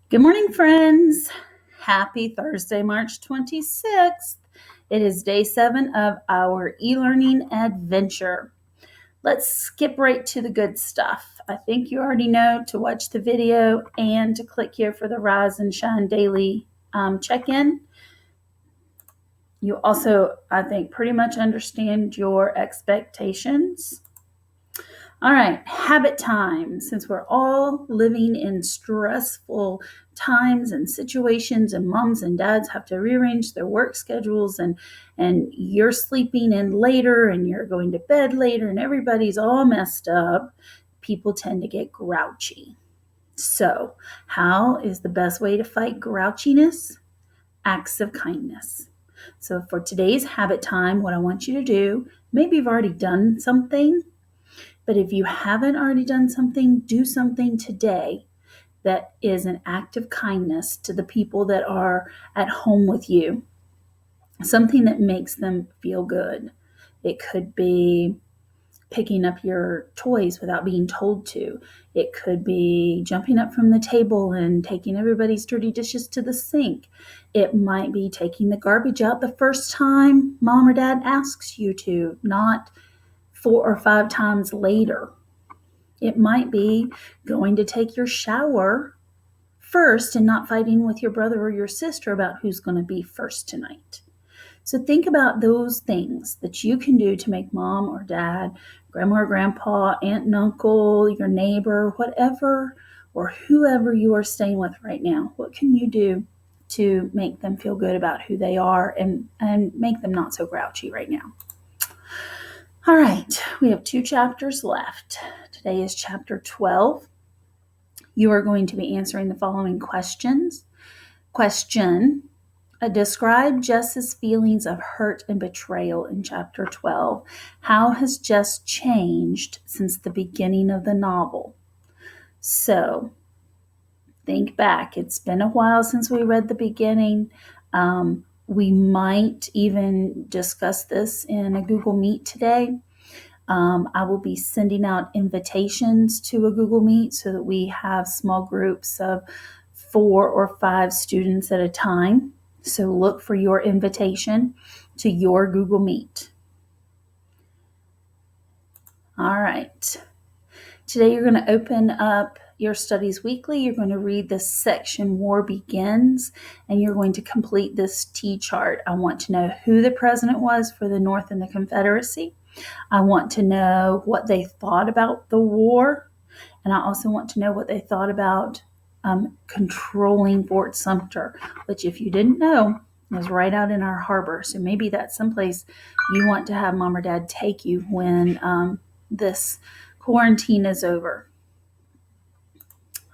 Good morning, friends. Happy Thursday, March 26th. It is day 7 of our e-learning adventure. Let's skip right to the good stuff. I think you already know to watch the video and to click here for the Rise and Shine Daily check-in. You also, I think, pretty much understand your expectations. All right, habit time. Since we're all living in stressful times and situations, and moms and dads have to rearrange their work schedules, and you're sleeping in later and you're going to bed later and everybody's all messed up, people tend to get grouchy. So, how is the best way to fight grouchiness? Acts of kindness. So, for today's habit time, what I want you to do, maybe you've already done something, but if you haven't already done something, do something today that is an act of kindness to the people that are at home with you. Something that makes them feel good. It could be picking up your toys without being told to. It could be jumping up from the table and taking everybody's dirty dishes to the sink. It might be taking the garbage out the first time mom or dad asks you to, not 4 or 5 times later. It might be going to take your shower first and not fighting with your brother or your sister about who's going to be first tonight. So think about those things that you can do to make mom or dad, grandma or grandpa, aunt and uncle, your neighbor, whatever, or whoever you are staying with right now. What can you do to make them feel good about who they are and make them not so grouchy right now? All right, we have 2 chapters left. Today is chapter 12. You are going to be answering the following questions. Question: describe Jess's feelings of hurt and betrayal in chapter 12. How has Jess changed since the beginning of the novel? So, think back. It's been a while since we read the beginning. We might even discuss this in a Google Meet today. I will be sending out invitations to a Google Meet so that we have small groups of 4 or 5 students at a time. So look for your invitation to your Google Meet. All right. Today you're going to open up your Studies Weekly. You're going to read this section, War Begins, and you're going to complete this T-chart. I want to know who the president was for the North and the Confederacy. I want to know what they thought about the war, and I also want to know what they thought about controlling Fort Sumter, which, if you didn't know, is right out in our harbor. So maybe that's someplace you want to have mom or dad take you when this quarantine is over.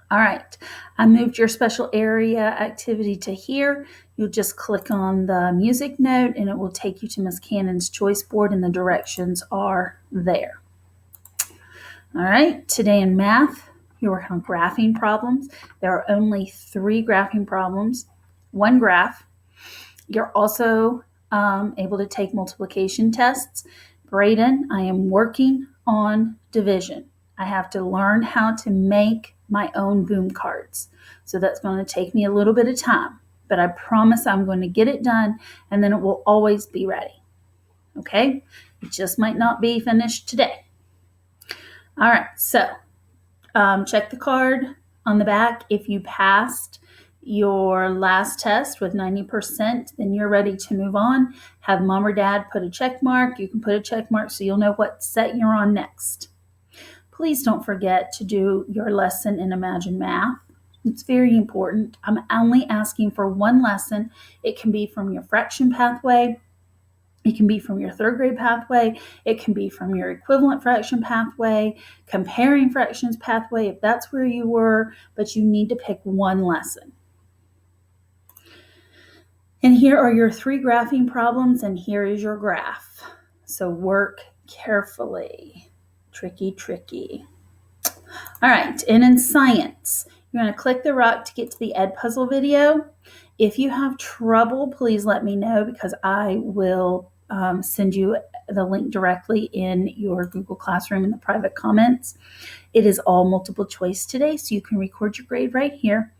All right, I moved your special area activity to here. You'll just click on the music note and it will take you to Miss Cannon's choice board, and the directions are there. All right, today in math, you're working on graphing problems. There are only 3 graphing problems, 1 graph. You're also able to take multiplication tests. Braden, I am working on division. I have to learn how to make my own boom cards. So that's going to take me a little bit of time, but I promise I'm going to get it done, and then it will always be ready. Okay? It just might not be finished today. All right, so check the card on the back. If you passed your last test with 90%, then you're ready to move on. Have mom or dad put a check mark. You can put a check mark so you'll know what set you're on next. Please don't forget to do your lesson in Imagine Math. It's very important. I'm only asking for 1 lesson. It can be from your fraction pathway. It can be from your 3rd grade pathway. It can be from your equivalent fraction pathway, comparing fractions pathway, if that's where you were, but you need to pick 1 lesson. And here are your 3 graphing problems, and here is your graph. So work carefully. Tricky, tricky. All right, and in science, you're going to click the rock to get to the Edpuzzle video. If you have trouble, please let me know, because I will send you the link directly in your Google Classroom in the private comments. It is all multiple choice today, so you can record your grade right here.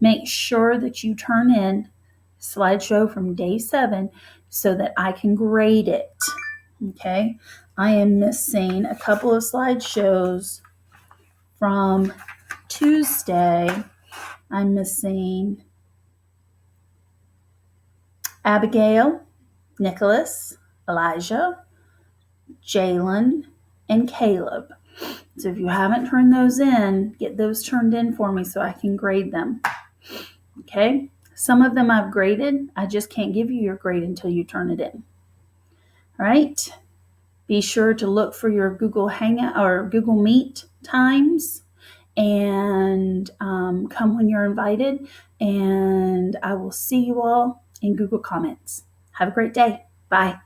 Make sure that you turn in slideshow from day 7 so that I can grade it. Okay, I am missing a couple of slideshows from Tuesday. I'm missing Abigail, Nicholas, Elijah, Jalen, and Caleb. So if you haven't turned those in, get those turned in for me so I can grade them. Okay? Some of them I've graded. I just can't give you your grade until you turn it in. All right? Be sure to look for your Google Hangout or Google Meet times and come when you're invited. And I will see you all in Google Comments. Have a great day. Bye.